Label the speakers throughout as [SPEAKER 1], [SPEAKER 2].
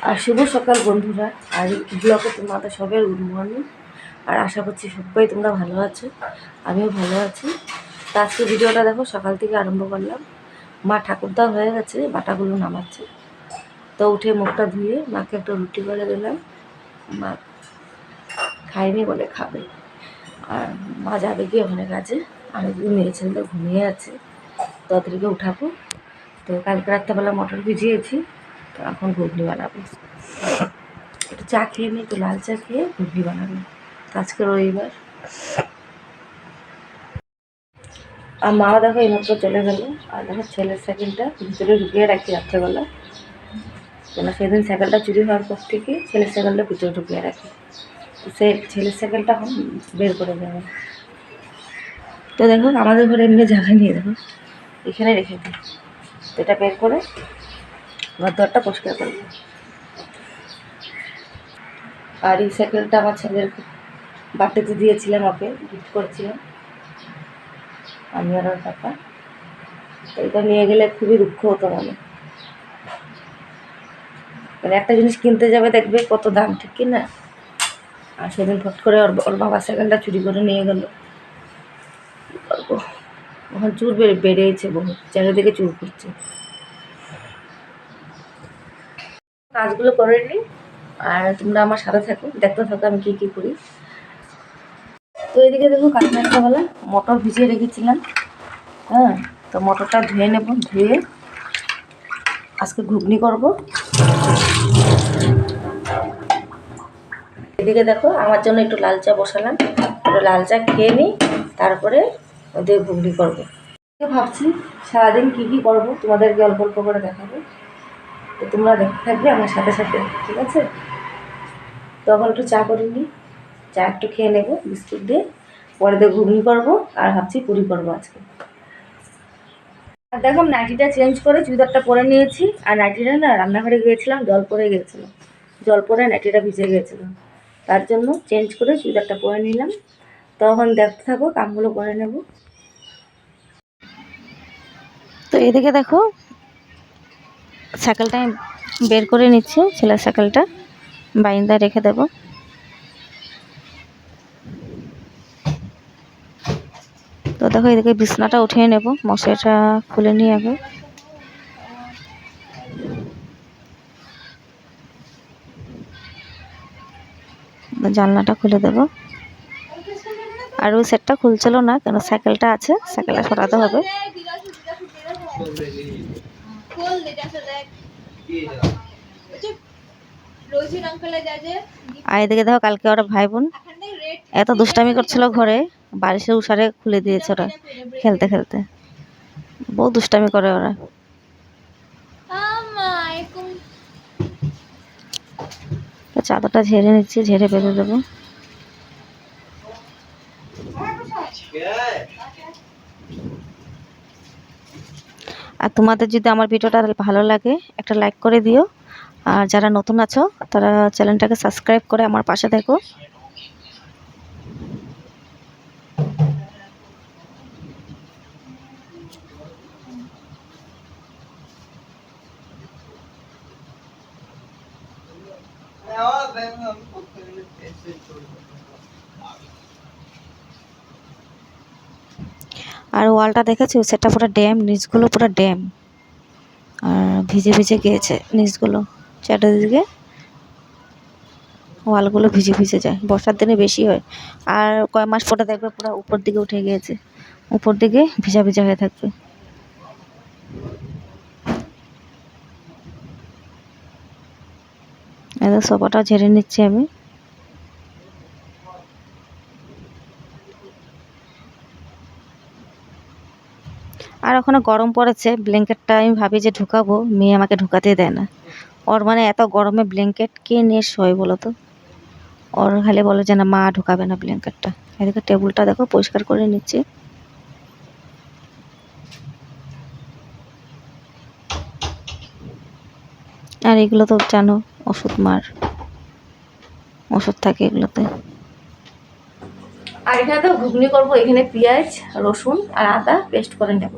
[SPEAKER 1] আর শুভ সকাল বন্ধুরা। আর ব্লগে তোমাদের সবাই গুড মর্নিং। আর আশা করছি সবাই তোমরা ভালো আছো, আমিও ভালো আছি। তো আজকে ভিডিওটা দেখো, সকাল থেকে আরম্ভ করলাম। মা ঠাকুরদা হয়ে গেছে, বাটাগুলো নামাচ্ছে। তো উঠে মুখটা ধুয়ে মাকে একটা রুটি করে দিলাম। মা খায়নি বলে খাবে। আর মা যাবে গিয়ে ওখানে কাজে। আমি মেয়ে ছেলেটা ঘুমিয়ে আছে, তাদেরকে উঠাবো। তো কালকে রাত্রেবেলা মটর ভিজিয়েছি, তো এখন ঘুগনি বানাবো। একটু চা খেয়ে নিই, একটু লাল চা খেয়ে ঘুগনি বানাবো। তো আজকে রবিবার। আর মা দেখো এইমাত্র চলে গেল। আর দেখো ছেলের সাইকেলটা ভিতরে ঢুকিয়ে রাখি রাত্রেবেলা, কেন সেদিন সাইকেলটা চুরি হওয়ার পর থেকে ছেলের সাইকেলটা ভিতরে ঢুকিয়ে রাখি। সে ছেলের সাইকেলটা এখন বের করে দেবে। তো দেখো আমাদের ঘরে এমনি জায়গা নিয়ে দেখো এখানে রেখে দিই। তো এটা বের করে ঘর দরটা পরিষ্কার করবো। আর এই সাইকেলটা আমার ছেলের বার্থডেতে দিয়েছিলাম, ওকে গিফট করেছিলাম আমি আর ওর পাপা। তো এটা নিয়ে গেলে খুবই দুঃখ হতো মানে একটা জিনিস কিনতে যাবে দেখবে কত দাম, ঠিক কি না? আর সেদিন ফট করে ওর বাবা সাইকেলটা চুরি করে নিয়ে গেল। ওখানে চুর বেড়েছে, বহু চারিদিকে চুর করছে। কাজগুলো করে নিই আর তোমরা আমার সাথে থাকো, দেখতে থাকো আমি কী কী করি। তো এদিকে দেখো কালকে রাত্রেবেলা মটর ভিজিয়ে রেখেছিলাম। হ্যাঁ, তো মটরটা ধুয়ে নেব, ধুয়ে আজকে ঘুগনি করব। এদিকে দেখো আমার জন্য একটু লাল চা বসালাম, একটু লাল চা খেয়ে নিই, তারপরে ওদের ঘুগনি করবো। ভাবছি সারাদিন কী কী করবো তোমাদেরকে অল্প অল্প করে দেখাবো। তো তোমরা দেখতে থাকবে আমার সাথে সাথে, ঠিক আছে? তখন একটু চা করে নিই, চা একটু খেয়ে নেবো বিস্কুট দিয়ে, পরে দিয়ে ঘুগনি করবো। আর ভাবছি পুরি করবো আজকে। আর দেখো নাইটিটা চেঞ্জ করে চুড়িদারটা পরে নিয়েছি। আর নাইটিটা না রান্নাঘরে গিয়েছিলাম, জল পরে গিয়েছিলো, জল পরে নাইটিটা ভিজে গিয়েছিলো, তার জন্য চেঞ্জ করে চুড়িদারটা পরে নিলাম। তখন দেখতে থাকো, কামগুলো করে নেব। তো এদিকে দেখো সাইকেলটা বের করে নিচ্ছি, ছেলের সাইকেলটা বাইন্দা রেখে দেব। তো দেখো এদিকে বিছনাটা উঠিয়ে নেব, মশারিটা খুলে নিয়ে আগে। জানলাটা খুলে দেব। আর ওই সেটটা খুলছিল না, কেন সাইকেলটা আছে, সাইকেলটা সরাতে হবে। আর এদিকে দেখো কালকে ওরা ভাই বোন এত দুষ্টামি করছিল ঘরে, বারিশের উষারে খুলে দিয়েছে ওরা খেলতে খেলতে। বহু দুষ্টামি করে ওরা। চাদরটা ঝেড়ে নিচ্ছি, ঝেড়ে বেঁধে দেবো। আর তোমাদের যদি আমার ভিডিওটা ভালো লাগে একটা লাইক করে দিও। আর যারা নতুন আছো তারা চ্যানেলটাকে সাবস্ক্রাইব করে আমার পাশে থেকো। আর ওয়ালটা দেখেছো, সেটা পুরো ড্যাম, নিচগুলো পুরো ড্যাম। আর ভিজে ভিজে গিয়েছে নিচগুলো, চারিদিকে ওয়ালগুলো ভিজে ভিজে যায়, বর্ষার দিনে বেশি হয়। আর কয় মাস পরে দেখবে পুরো উপর দিকে উঠে গিয়েছে, উপর দিকে ভিজা ভিজা হয়ে থাকবে। এদের সোফাটা ঝেড়ে নিচ্ছি আমি। আর ওখানে গরম পড়েছে, ব্ল্যাঙ্কেটটা আমি ভাবি যে ঢুকাবো, মেয়ে আমাকে ঢুকাতেই দেয় না। ওর মানে এত গরমে ব্ল্যাঙ্কেট কে নিয়ে শোয় বলো তো? ওর খালি বলে যে না মা ঢুকাবে না ব্ল্যাঙ্কেটটা। এদিকে টেবিলটা দেখো পরিষ্কার করে নিচ্ছি। আর এগুলো তো জানো ওষুধ, মার ওষুধ থাকে এগুলোতে। আর এখানে তো ঘুগনি করবো, এখানে পেঁয়াজ রসুন আর আদা পেস্ট করে নেব।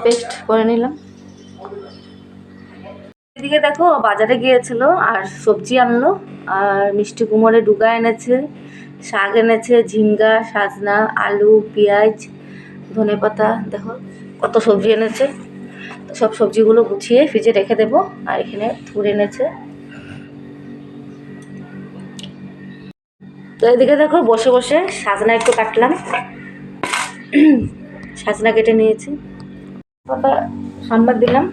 [SPEAKER 1] পেস্ট করে নিলাম। এদিকে দেখো বাজারে গিয়েছিল আর সবজি আনলো, আর মিষ্টি কুমড়ে ডুগা এনেছে, শাক এনেছে, ঝিঙ্গা, সাজনা, আলু, পেঁয়াজ, ধনেপাতা, দেখো কত সবজি এনেছে। সব সবজিগুলো গুছিয়ে ফ্রিজে রেখে দেবো। আর এখানে থুর এনেছে। তো এদিকে দেখো বসে বসে সাজনা একটু কাটলাম, সাজনা কেটে নিয়েছি, ওটা সাম্বার দিলাম।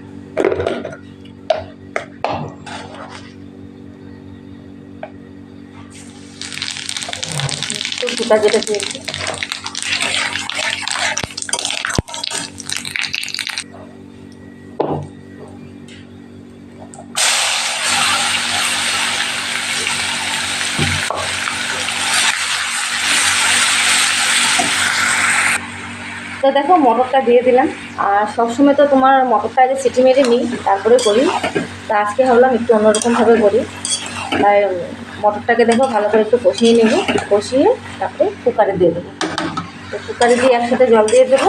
[SPEAKER 1] একটু গোটা যেটা দিয়েছি। তো দেখো মটরটা দিয়ে দিলাম। আর সবসময় তো তোমার মটরটা আগে সিটি মেরে নিই তারপরে করি, তা আজকে ভাবলাম একটু অন্যরকমভাবে করি। তাই মটরটাকে দেখো ভালো করে একটু কষিয়ে নেব, কষিয়ে তারপরে কুকারে দিয়ে দেবো। তো কুকারে দিয়ে একসাথে জল দিয়ে দেবো,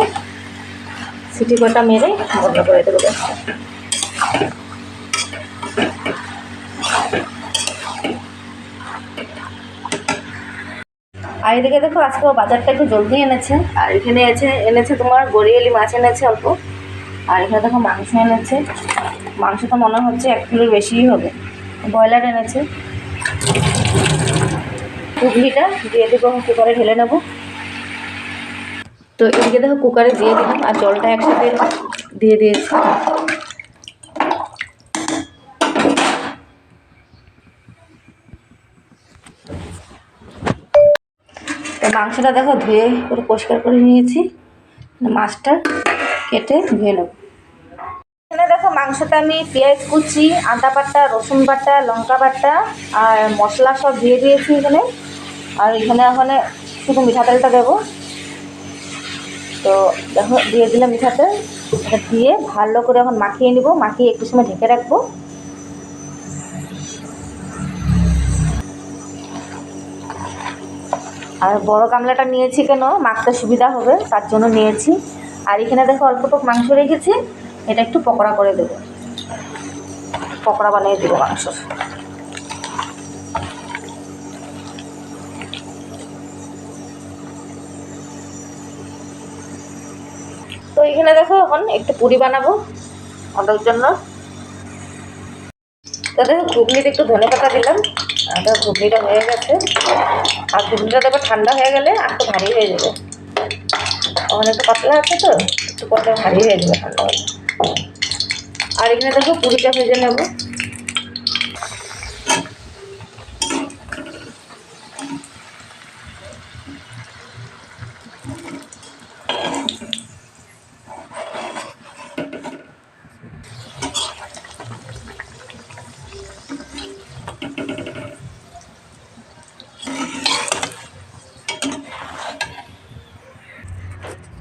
[SPEAKER 1] সিটি কটা মেরে বন্ধ করে দেবো গ্যাসটা। আর এদিকে দেখো আজকে বাজারটা একটু জলদি এনেছে। আর এখানে এনেছে তোমার গড়িয়ালি মাছ এনেছে অল্প। আর এখানে দেখো মাংস এনেছে, মাংস তো মনে হচ্ছে 1 কিলোর বেশিই হবে। ব্রয়লার এনেছে। ঘুগনিটা দিয়ে দেবো, কুকারে ঢেলে নেবো। তো এদিকে দেখো কুকারে দিয়ে দিলাম আর জলটা একসাথে দিয়ে দিয়েছি। তো মাংসটা দেখো ধুয়ে করে পরিষ্কার করে নিয়েছি, মাছটা কেটে ধুয়ে নেব। এখানে দেখো মাংসটা আমি পেঁয়াজ কুচি, আদা বাটা, রসুন বাটা, লঙ্কা বাটা আর মশলা সব দিয়ে দিয়েছি এখানে। আর এখানে শুধু মিঠা তেলটা দেবো। তো দেখো দিয়ে দিলাম মিঠা তেল, এটা দিয়ে ভালো করে এখন মাখিয়ে নিব, মাখিয়ে একটু সময় ঢেকে রাখবো। আর বড় গামলাটা নিয়েছি কেন, মাখতে সুবিধা হবে তার জন্য নিয়েছি। আর এখানে দেখো অল্পটুক মাংস রেখেছি, এটা একটু পকোড়া করে দেবো, পকোড়া বানিয়ে দেবো মাংস। তো এখানে দেখো এখন একটু পুরি বানাবো ওটার জন্য। তো দেখো ঘুগনিতে একটু ধনেপাতা দিলাম, আর ঘুগনিটা হয়ে গেছে। আর ঘুগনিটা দেখো ঠান্ডা হয়ে গেলে আর একটু ভারী হয়ে যাবে, ওখানে একটু পাতলা আছে তো একটু পরে ভারী হয়ে যাবে ঠান্ডা হলে। আর এখানে দেখো পুরিটা ভেজে নেব।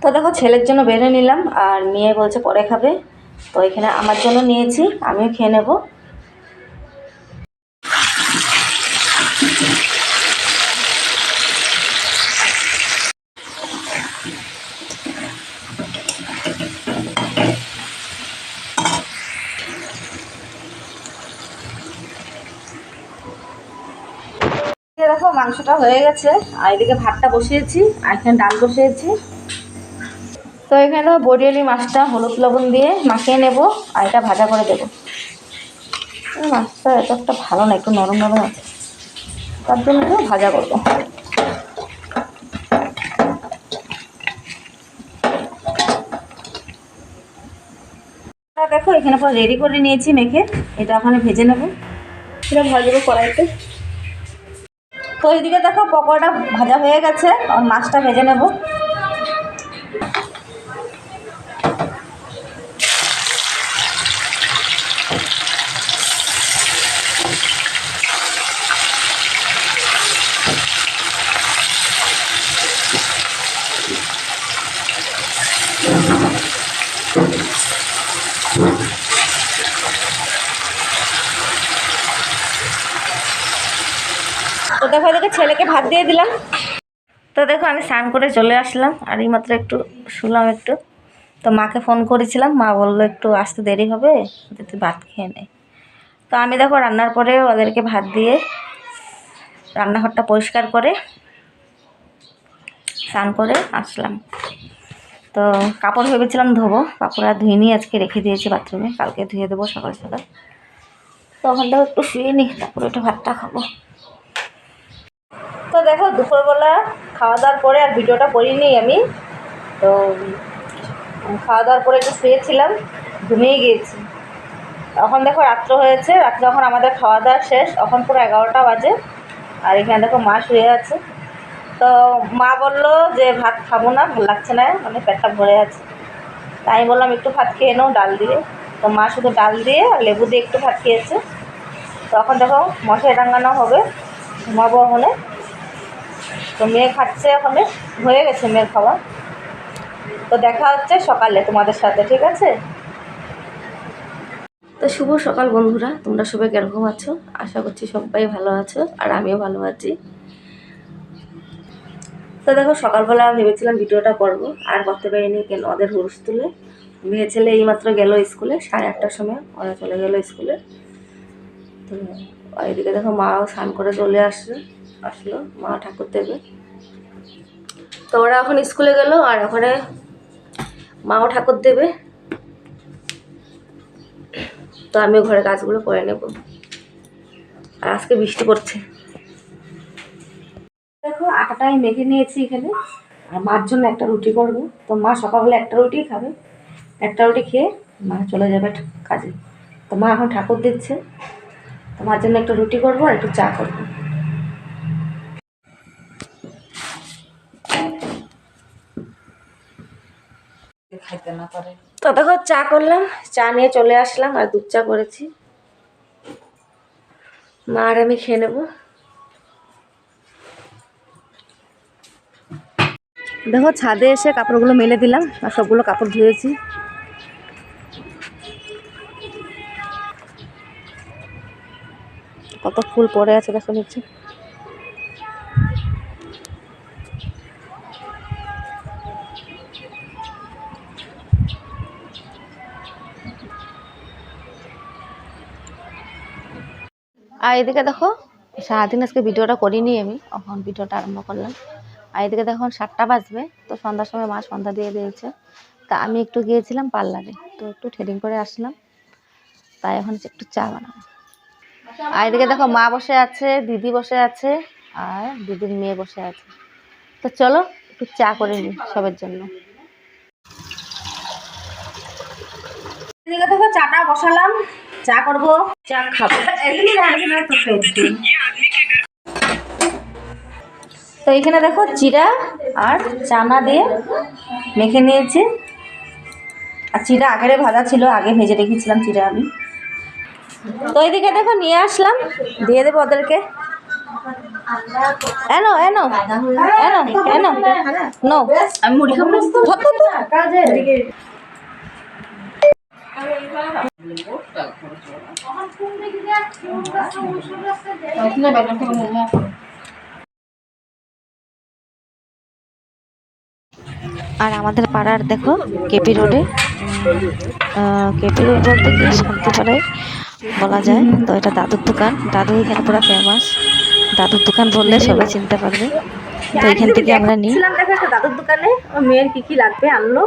[SPEAKER 1] তো দেখো ছেলের জন্য বেড়ে নিলাম, আর মেয়ে বলছে পরে খাবে। তো এখানে আমার জন্য নিয়েছি, আমিও খেয়ে নেব। দেখো মাংসটা হয়ে গেছে, আর এদিকে ভাতটা বসিয়েছি, আর এখানে ডাল বসিয়েছি। তো এখানে বড়িয়ালি মাছটা হলুদ লবণ দিয়ে মাখিয়ে নেব, আর এটা ভাজা করে দেবো। মাছটা এত একটা ভালো না, একটু নরম নরম আছে, তার জন্য একটু ভাজা করবো। দেখো এখানে পুরো রেডি করে নিয়েছি মেখে, এটা ওখানে ভেজে নেবো, সেটা ভাজবো কড়াইতে। তো এইদিকে দেখো পকোড়াটা ভাজা হয়ে গেছে, আর মাছটা ভেজে নেব। তো দেখো এদিকে ছেলেকে ভাত দিয়ে দিলাম। তো দেখো আমি স্নান করে চলে আসলাম, আর এইমাত্র একটু শুলাম একটু। তো মাকে ফোন করেছিলাম, মা বললো একটু আসতে দেরি হবে, তুই ভাত খেয়ে নে। তো আমি দেখো রান্নার পরে ওদেরকে ভাত দিয়ে রান্নাঘরটা পরিষ্কার করে স্নান করে আসলাম। তো কাপড় ভেবেছিলাম ধোবো, কাপড় আর ধুয়ে নিয়ে আজকে রেখে দিয়েছি বাথরুমে, কালকে ধুয়ে দেবো সকাল সকাল। তো ওখানটাও একটু শুয়ে নিই, তারপরে একটু ভাতটা খাবো। তো দেখো দুপুরবেলা খাওয়া দাওয়ার পরে আর ভিডিওটা করিনি আমি। তো খাওয়া দাওয়ার পরে একটু শুয়েছিলাম, ঘুমিয়ে গিয়েছি। এখন দেখো রাত্র হয়েছে, রাত্রে যখন আমাদের খাওয়া দাওয়া শেষ এখন পুরো 11টা বাজে। আর এখানে দেখো মা শুয়ে আছে। তো মা বললো যে ভাত খাবো না, ভালো লাগছে না, মানে পেটটা ভরে আছে। তাই বললাম একটু ভাত খেয়ে নাও ডাল দিয়ে। তো মা শুধু ডাল দিয়ে আর লেবু দিয়ে একটু ভাত খেয়েছে। তো এখন দেখো মশাই টাঙানো হবে, ঘুমাবো ওখানে। তো মেয়ে খাচ্ছে, ওখানে হয়ে গেছে মেয়ের খাওয়া। তো দেখা হচ্ছে সকালে তোমাদের সাথে, ঠিক আছে? তো শুভ সকাল বন্ধুরা, তোমরা সবাই কিরকম আছো? আশা করছি সবাই ভালো আছো, আর আমিও ভালো আছি। তো দেখো সকালবেলা ভেবেছিলাম ভিডিওটা করবো, আর করতে পারিনি। কেন? ওদের হুরুস তুলে মেয়ে ছেলে এইমাত্র গেল স্কুলে, 8:30টার সময় ওরা চলে গেল স্কুলে। তো এদিকে দেখো মাও স্নান করে চলে আসলো মা ঠাকুর দেবে। তো ওরা এখন স্কুলে গেল, আর ওখানে মাও ঠাকুর দেবে। তো আমিও ঘরে কাজগুলো করে নেব। আর আজকে বৃষ্টি পড়ছে। দেখো আটাটা আমি মেখে নিয়েছি এখানে, আর মার জন্য একটা রুটি করবো। তো মা সকালবেলা একটা রুটি খাবে, একটা রুটি খেয়ে মা চলে যাবে কাজে। তো মা এখন ঠাকুর দিচ্ছে, তো মার জন্য একটা রুটি করবো আর একটু চা করবো। তো দেখো চা করলাম, চা নিয়ে চলে আসলাম, আর দুধ চা করেছি। মা আর আমি খেয়ে নেবো। দেখো ছাদে এসে কাপড়গুলো মেলে দিলাম, আর সবগুলো কাপড় ধুয়েছি। কত ফুল পড়ে আছে দেখো নিচে। আর এদিকে দেখো সারাদিন আজকে ভিডিওটা করিনি আমি, এখন ভিডিওটা আরম্ভ করলাম। আর এদিকে দেখো 7টা বাজবে। তো সন্ধ্যার সময় মা সন্ধ্যা দিয়ে দিয়েছে। তা আমি একটু গিয়েছিলাম পার্লারে, তো একটু থ্রেডিং করে আসলাম। তাই এখন একটু চা বানাবো। আর এদিকে দেখো মা বসে আছে, দিদি বসে আছে, আর দিদির মেয়ে বসে আছে। তো চলো একটু চা করে নিই সবার জন্য। এদিকে দেখো চাটা বসালাম, চা করবো, চা খাবো। তো এখানে দেখো জিরা আর চানা দিয়ে মেখে নিয়েছি। আর চিড়া আগেরে ভাজা ছিল, আগে ভেজে রেখেছিলাম চিড়া আমি। তো এইদিকে দেখো নিয়ে আসলাম, দিয়ে দেবো ওদেরকে। এনো এনো এনো এনো নো, আমি মুড়ি খাবো। আর আমাদের পাড়ার দেখো কেপি রোডে, কেপি রোড বলতে কি শান্তিপাড়ায় বলা যায়। তো এটা দাদুর দোকান, দাদু এখানে পুরো ফেমাস। দাদুর দোকান বললে সবাই চিনতে পারবে। তো এখান থেকে আমরা নিই। দেখো একটা দাদুর দোকানে মেয়ের কি কি লাগবে আনলো।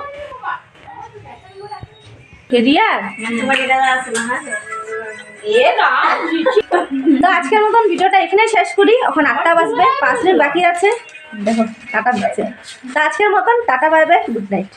[SPEAKER 1] তো আজকের মতন ভিডিওটা এখানে শেষ করি। এখন 8টা বাজবে, 5 মিনিট বাকি আছে। দেখো টাটা দিচ্ছে। তো আজকের মতন tata, bye bye, good night.